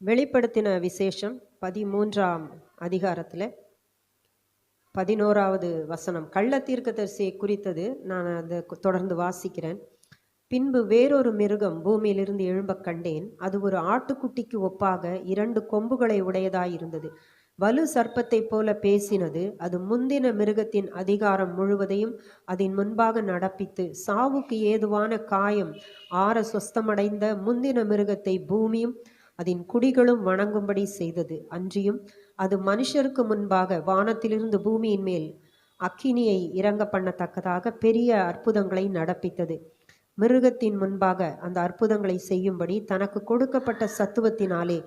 வெளிப்படுத்தின விசேஷம் 13ஆம் அதிகாரத்தில் 11வது வசனம் கள்ள தீர்க்கதரிசியை குறித்தது. நான் அதை தொடர்ந்து வாசிக்கிறேன். பின்பு வேறொரு மிருகம் பூமியிலிருந்து எழும்பக் கண்டேன். அது ஒரு ஆட்டுக்குட்டிக்கு ஒப்பாக 2 கொம்புகளை உடையதாயிருந்தது. வலு சர்ப்பத்தைப் போல பேசினது. அது முந்தின மிருகத்தின் அதிகாரம் முழுவதையும் அதன் முன்பாக நடப்பித்து சாவுக்கு ஏதுவான காயம் ஆற சொஸ்தமடைந்த முந்தின மிருகத்தை பூமியும் அதன் குடிகளும் வணங்கும்படி செய்தது. அன்றியும் அது மனுஷருக்கு முன்பாக வானத்திலிருந்து பூமியின் மேல் அக்கினியை இறங்க பண்ணத்தக்கதாக பெரிய அற்புதங்களை நடப்பித்தது. மிருகத்தின் முன்பாக அந்த அற்புதங்களை செய்யும்படி தனக்கு கொடுக்கப்பட்ட சத்துவத்தினாலே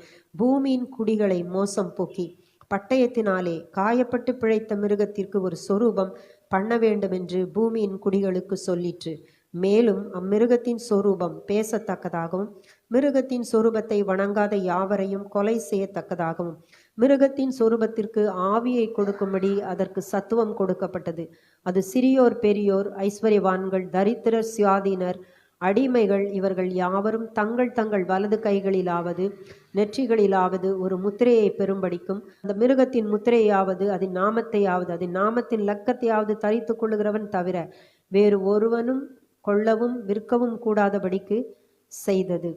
பூமியின் குடிகளை மோசம் போக்கி பட்டயத்தினாலே காயப்பட்டு பிழைத்த மிருகத்திற்கு ஒரு சொரூபம் பண்ண வேண்டும் என்று பூமியின் குடிகளுக்கு சொல்லிற்று. மேலும் அம்மிருகத்தின் சொரூபம் பேசத்தக்கதாகவும் மிருகத்தின் சொரூபத்தை வணங்காத யாவரையும் கொலை செய்யத்தக்கதாகவும் மிருகத்தின் சொரூபத்திற்கு ஆவியை கொடுக்கும்படி அதற்கு சத்துவம் கொடுக்கப்பட்டது. அது சிறியோர் பெரியோர் ஐஸ்வர்யவான்கள் தரித்திரர் சுயாதீனர் அடிமைகள் இவர்கள் யாவரும் தங்கள் தங்கள் வலது கைகளிலாவது நெற்றிகளிலாவது ஒரு முத்திரையை பெறும்படிக்கும் அந்த மிருகத்தின் முத்திரையாவது அதன் நாமத்தையாவது அதன் நாமத்தின் லக்கத்தையாவது தரித்து கொள்ளுகிறவன் தவிர வேறு ஒருவனும் கொள்ளவும் விற்கவும் கூடாதபடிக்கு செய்தது.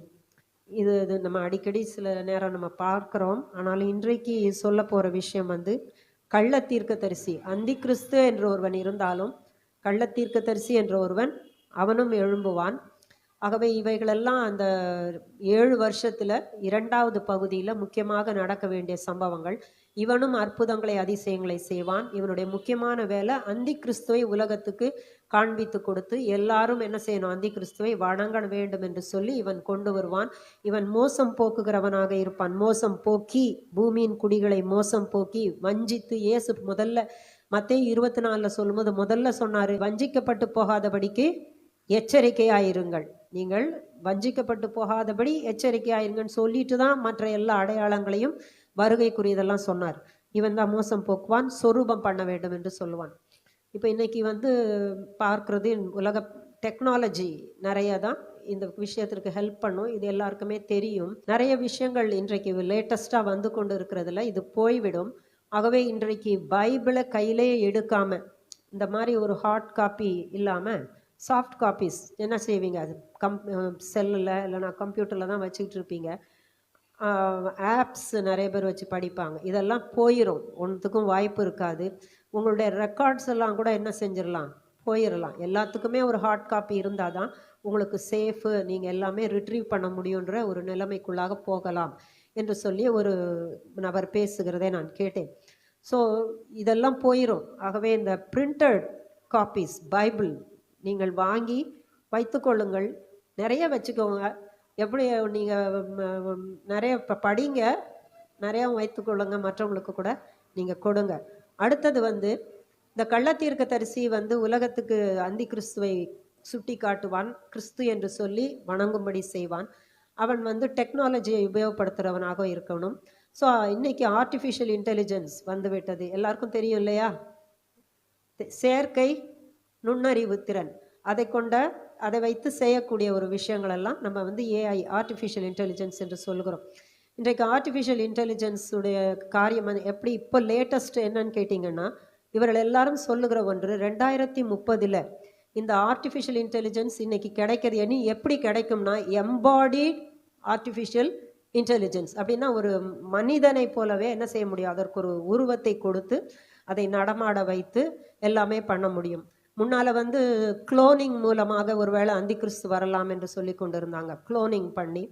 இது நம்ம அடிக்கடி சில நேரம் நம்ம பார்க்கிறோம். ஆனாலும் இன்றைக்கு சொல்ல போகிற விஷயம் கள்ள தீர்க்கதரிசி. அந்தி கிறிஸ்து என்ற ஒருவன் இருந்தாலும் கள்ள தீர்க்கதரிசி என்ற ஒருவன் அவனும் எழும்புவான். ஆகவே இவைகளெல்லாம் அந்த 7 வருஷத்தில் 2வது பகுதியில் முக்கியமாக நடக்க வேண்டிய சம்பவங்கள். இவனும் அற்புதங்களை அதிசயங்களை செய்வான். இவனுடைய முக்கியமான வேலை அந்தி கிறிஸ்துவை உலகத்துக்கு காண்பித்து கொடுத்து எல்லாரும் என்ன செய்யணும், அந்தி கிறிஸ்துவை வணங்க வேண்டும் என்று சொல்லி இவன் கொண்டு வருவான். இவன் மோசம் போக்குகிறவனாக இருப்பான். மோசம் போக்கி பூமியின் குடிகளை மோசம் போக்கி வஞ்சித்து இயேசு முதல்ல மத்தேயு 24 சொல்லும்போது முதல்ல சொன்னார், வஞ்சிக்கப்பட்டு போகாதபடிக்கு எச்சரிக்கையாயிருங்கள். நீங்கள் வஞ்சிக்கப்பட்டு போகாதபடி எச்சரிக்கையாயிருங்கன்னு சொல்லிட்டு தான் மற்ற எல்லா அடையாளங்களையும் வருகைக்குரியதெல்லாம் சொன்னார். இவன் தான் மோசம் போக்குவான், சொரூபம் பண்ண வேண்டும் என்று சொல்லுவான். இப்போ இன்னைக்கு பார்க்குறது உலக டெக்னாலஜி நிறைய தான் இந்த விஷயத்திற்கு ஹெல்ப் பண்ணும். இது எல்லாருக்குமே தெரியும். நிறைய விஷயங்கள் இன்றைக்கு லேட்டஸ்டாக வந்து கொண்டு இருக்கிறதுல இது போய்விடும். ஆகவே இன்றைக்கு பைபிளை கையிலே எடுக்காமல் இந்த மாதிரி ஒரு ஹார்ட் காப்பி இல்லாமல் சாஃப்ட் காப்பீஸ் என்ன செய்வீங்க, அது செல்லில் இல்லைனா கம்ப்யூட்டரில் தான் வச்சுக்கிட்டு இருப்பீங்க. ஆப்ஸ் நிறைய பேர் வச்சு படிப்பாங்க. இதெல்லாம் போயிடும், ஒன்றுத்துக்கும் வாய்ப்பு இருக்காது. உங்களுடைய ரெக்கார்ட்ஸ் எல்லாம் கூட என்ன செஞ்சிடலாம், போயிடலாம். எல்லாத்துக்குமே ஒரு ஹார்ட் காப்பி இருந்தால் தான் உங்களுக்கு சேஃபு, நீங்கள் எல்லாமே ரிட்ரீவ் பண்ண முடியுன்ற ஒரு நிலைமைக்குள்ளாக போகலாம் என்று சொல்லி ஒரு நபர் பேசுகிறதே நான் கேட்டேன். ஸோ இதெல்லாம் போயிடும். ஆகவே இந்த பிரிண்டட் காப்பீஸ் பைபிள் நீங்கள் வாங்கி வைத்து கொள்ளுங்கள். நிறைய வச்சுக்கோங்க. எப்படி நீங்கள் நிறைய படிங்க, நிறையா வைத்துக்கொள்ளுங்க, மற்றவங்களுக்கு கூட நீங்கள் கொடுங்க. அடுத்தது இந்த கள்ள தீர்க்கதரிசி உலகத்துக்கு அந்தி கிறிஸ்துவை சுட்டி காட்டுவான். கிறிஸ்து என்று சொல்லி வணங்கும்படி செய்வான். அவன் டெக்னாலஜியை உபயோகப்படுத்துகிறவனாக இருக்கணும். ஸோ இன்னைக்கு ஆர்டிஃபிஷியல் இன்டெலிஜென்ஸ் விட்டது, எல்லாருக்கும் தெரியும் இல்லையா? செயற்கை நுண்ணறிவு திறன், அதை வைத்து செய்யக்கூடிய ஒரு விஷயங்கள் எல்லாம் நம்ம ஏஐ ஆர்டிஃபிஷியல் இன்டெலிஜென்ஸ் என்று சொல்லுகிறோம். இன்றைக்கு ஆர்டிஃபிஷியல் இன்டெலிஜென்ஸுடைய காரியம் எப்படி இப்போ லேட்டஸ்ட் என்னன்னு கேட்டிங்கன்னா, இவர்கள் எல்லாரும் சொல்லுகிற ஒன்று 2030 இந்த ஆர்டிஃபிஷியல் இன்டெலிஜென்ஸ் இன்னைக்கு கிடைக்கிறது. எப்படி கிடைக்கும்னா எம்பாடிட் ஆர்டிஃபிஷியல் இன்டெலிஜென்ஸ். அப்படின்னா ஒரு மனிதனை போலவே என்ன செய்ய முடியும், அதற்கு ஒரு உருவத்தை கொடுத்து அதை நடமாட வைத்து எல்லாமே பண்ண முடியும். முன்னால் குளோனிங் மூலமாக ஒருவேளை அந்தி கிறிஸ்து வரலாம் என்று சொல்லி கொண்டு இருந்தாங்க, குளோனிங் பண்ணி.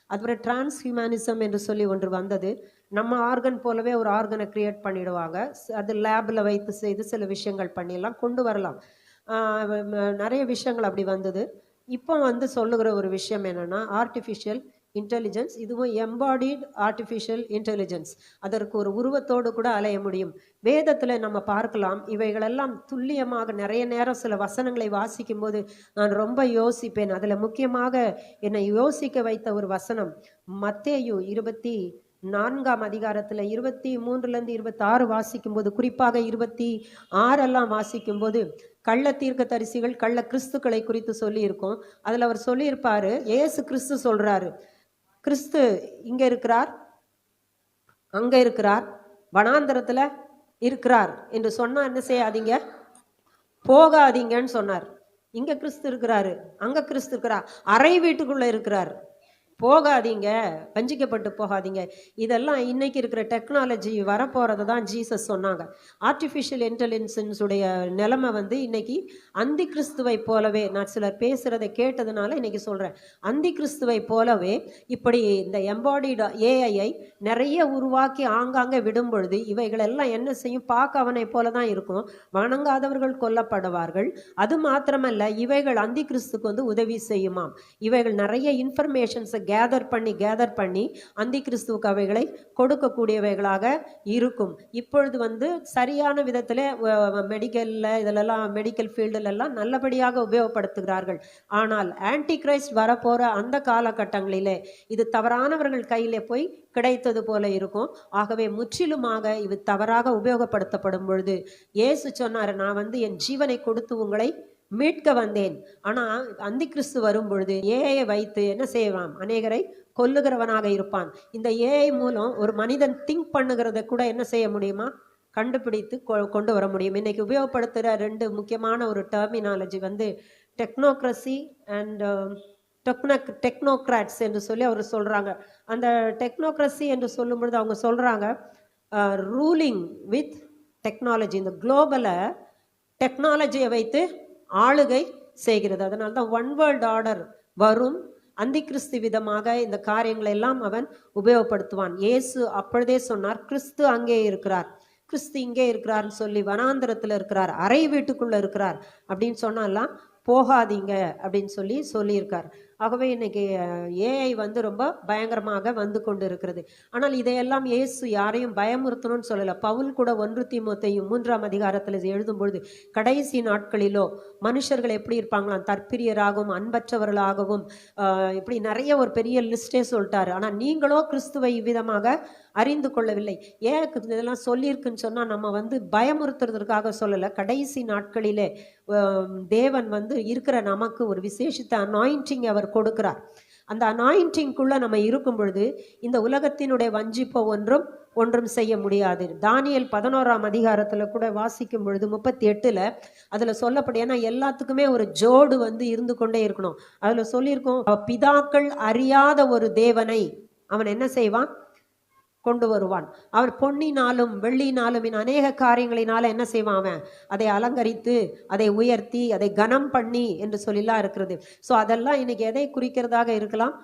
அதுக்கப்புறம் டிரான்ஸ்ஹியூமனிசம் என்று சொல்லி ஒன்று வந்தது. நம்ம ஆர்கன் போலவே ஒரு ஆர்கனை கிரியேட் பண்ணிடுவாங்க. அது லேபில் வைத்து செய்து சில விஷயங்கள் பண்ணிடலாம், கொண்டு வரலாம். நிறைய விஷயங்கள் அப்படி வந்தது. இப்போ சொல்லுகிற ஒரு விஷயம் என்னென்னா ஆர்டிஃபிஷியல் இன்டெலிஜென்ஸ். இதுவும் எம்பாடிட் ஆர்டிஃபிஷியல் இன்டெலிஜென்ஸ். அதற்கு ஒரு உருவத்தோடு கூட அலைய முடியும். வேதத்தில் நம்ம பார்க்கலாம். இவைகளெல்லாம் துல்லியமாக நிறைய நேரம் சில வசனங்களை வாசிக்கும் போது நான் ரொம்ப யோசிப்பேன். அதில் முக்கியமாக என்னை யோசிக்க வைத்த ஒரு வசனம் மத்தேயு 24ஆம் அதிகாரத்தில் 23 26 வாசிக்கும் போது, குறிப்பாக 26 வாசிக்கும் போது கள்ள தீர்க்க தரிசிகள் கள்ள கிறிஸ்துக்களை குறித்து சொல்லியிருக்கோம். அதில் அவர் சொல்லியிருப்பாரு, ஏசு கிறிஸ்து சொல்றாரு, கிறிஸ்து இங்கே இருக்கிறார், அங்க இருக்கிறார், வனாந்தரத்துல இருக்கிறார் என்று சொன்னா என்ன செய்யாதீங்க, போகாதீங்கன்னு சொன்னார். இங்க கிறிஸ்து இருக்கிறாரு, அங்க கிறிஸ்து இருக்கிறார், அறை வீட்டுக்குள்ள இருக்கிறார். போகாதீங்க, வஞ்சிக்கப்பட்டு போகாதீங்க. இதெல்லாம் இன்னைக்கு இருக்கிற டெக்னாலஜி வரப்போறதை தான் ஜீசஸ் சொன்னாங்க. ஆர்டிஃபிஷியல் இன்டெலிஜென்ஸ் உடைய நிலைமை வந்து இன்னைக்கு அந்தி கிறிஸ்துவை போலவே, நான் சிலர் பேசுறதை கேட்டதுனால இன்னைக்கு சொல்றேன், அந்தி கிறிஸ்துவை போலவே இப்படி இந்த எம்பாடிடு ஏஐயை நிறைய உருவாக்கி ஆங்காங்கே விடும் பொழுது இவைகள் எல்லாம் என்ன செய்யும், பார்க்க அவனை போல தான் இருக்கும். வணங்காதவர்கள் கொல்லப்படுவார்கள். அது மாத்திரமல்ல, இவைகள் அந்தி கிறிஸ்துக்கு வந்து உதவி செய்யுமாம். இவைகள் நிறைய இன்ஃபர்மேஷன்ஸை கேதர் பண்ணி அந்தி கிறிஸ்துவுக்கு அவைகளை கொடுக்கக்கூடியவைகளாக இருக்கும். இப்பொழுது வந்து சரியான விதத்தில் மெடிக்கல்ல இதிலெல்லாம், மெடிக்கல் ஃபீல்டுலெல்லாம் நல்லபடியாக உபயோகப்படுத்துகிறார்கள். ஆனால் ஆன்டி கிரைஸ்ட் வரப்போகிற அந்த காலகட்டங்களிலே இது தவறானவர்கள் கையிலே போய் கிடைத்தது போல இருக்கும். ஆகவே முற்றிலுமாக இது தவறாக உபயோகப்படுத்தப்படும் பொழுது இயேசு சொன்னார், நான் வந்து என் ஜீவனை கொடுத்து உங்களை மீட்க வந்தேன். ஆனா அந்தி கிறிஸ்து வரும் பொழுது ஏஐயை வைத்து என்ன செய்வான், அநேகரை கொல்லுகிறவனாக இருப்பான். இந்த ஏஐ மூலம் ஒரு மனிதன் திங்க் பண்ணுகிறத கூட என்ன செய்ய முடியுமா, கண்டுபிடித்து கொண்டு வர முடியும். இன்னைக்கு உபயோகப்படுத்துகிற ரெண்டு முக்கியமான ஒரு டெர்மினாலஜி வந்து டெக்னோக்ரஸி அண்ட் டெக்னோக்ராட்ஸ் என்று சொல்லி அவர் சொல்றாங்க. அந்த டெக்னோக்ரஸி என்று சொல்லும் பொழுது அவங்க சொல்றாங்க, ரூலிங் வித் டெக்னாலஜி, இந்த குளோபலை டெக்னாலஜியை வைத்து ஆளுகை செய்கிறது. அதனால தான் ஒன் வேர்ல்ட் ஆர்டர் வரும். அந்தி கிறிஸ்து விதமாக இந்த காரியங்களை எல்லாம் அவன் உபயோகப்படுத்துவான். இயேசு அப்பொழுதே சொன்னார், கிறிஸ்து அங்கே இருக்கிறார், கிறிஸ்து இங்கே இருக்கிறார்னு சொல்லி வனாந்தரத்தில் இருக்கிறார், அறை வீட்டுக்குள்ள இருக்கிறார் அப்படின்னு சொன்னாலாம் போகாதீங்க அப்படின்னு சொல்லியிருக்கார். ஆகவே இன்னைக்கு ஏஐ வந்து ரொம்ப பயங்கரமாக வந்து கொண்டு இருக்கிறது. ஆனால் இதையெல்லாம் இயேசு யாரையும் பயமுறுத்தணும்னு சொல்லலை. பவுல் கூட 1 தீமோத்தேயு 3ஆம் அதிகாரத்தில் எழுதும் பொழுது, கடைசி நாட்களிலோ மனுஷர்கள் எப்படி இருப்பாங்களாம், தற்பிரியராகவும் அன்பற்றவர்களாகவும் இப்படி நிறைய ஒரு பெரிய லிஸ்டே சொல்லிட்டாரு. ஆனால் நீங்களோ கிறிஸ்துவை இவ்விதமாக அறிந்து கொள்ளவில்லை. ஏன் இதெல்லாம் சொல்லியிருக்குன்னு சொன்னால் நம்ம வந்து பயமுறுத்துறதுக்காக சொல்லலை. கடைசி நாட்களிலே தேவன் வந்து இருக்கிற நமக்கு ஒரு விசேஷித்த அனாயிண்டிங் அவர் கொடுக்கிறார். அந்த அனாயிண்டிங்குள்ள நம்ம இருக்கும் பொழுது இந்த உலகத்தினுடைய வஞ்சிப்போ ஒன்றும் செய்ய முடியாது. தானியேல் 11ஆம் அதிகாரத்தில் கூட வாசிக்கும் பொழுது 38ல் அதில் சொல்லப்படும். ஏன்னா எல்லாத்துக்குமே ஒரு ஜோடு வந்து இருந்து கொண்டே இருக்கணும். அதில் சொல்லியிருக்கோம், பிதாக்கள் அறியாத ஒரு தேவனை அவன் என்ன செய்வான், கொண்டு வருவான். அவர் பொன்னினாலும் வெள்ளினாலும் அநேக காரியங்களினால என்ன செய்வான், அவன் அதை அலங்கரித்து அதை உயர்த்தி அதை கனம் பண்ணி என்று சொல்லலாம் இருக்கிறது. ஸோ அதெல்லாம் இன்னைக்கு எதை குறிக்கிறதாக இருக்கலாம்,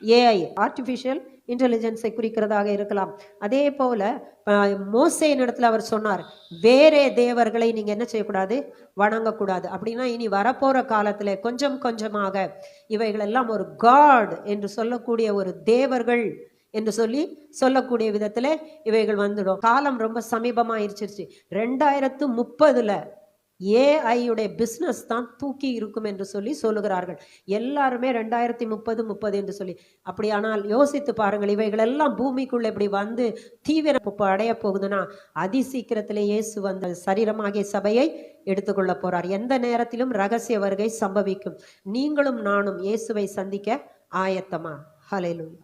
ஏஐ ஆர்டிஃபிஷியல் இன்டெலிஜென்ஸை குறிக்கிறதாக இருக்கலாம். அதே போல மோசேயின் இடத்துல அவர் சொன்னார், வேறே தேவர்களை நீங்க என்ன செய்யக்கூடாது, வணங்கக்கூடாது. அப்படின்னா இனி வரப்போற காலத்துல கொஞ்சம் கொஞ்சமாக இவைகளெல்லாம் ஒரு காட் என்று சொல்லக்கூடிய ஒரு தேவர்கள் என்று சொல்லக்கூடிய விதத்துல இவைகள் வந்துடும். காலம் ரொம்ப சமீபமாயிருச்சிருச்சு. 2030ல் ஏஐயுடைய பிஸ்னஸ் தான் தூக்கி இருக்கும் என்று சொல்லுகிறார்கள். எல்லாருமே 2030 என்று சொல்லி. அப்படியானால் யோசித்து பாருங்கள், இவைகள் எல்லாம் பூமிக்குள்ள இப்படி வந்து தீவிர அடைய போகுதுன்னா அதிசீக்கிரத்திலே இயேசு வந்த சரீரமாகிய சபையை எடுத்துக்கொள்ள போறார். எந்த நேரத்திலும் ரகசிய வருகை சம்பவிக்கும். நீங்களும் நானும் இயேசுவை சந்திக்க ஆயத்தமா? ஹல்லேலூயா.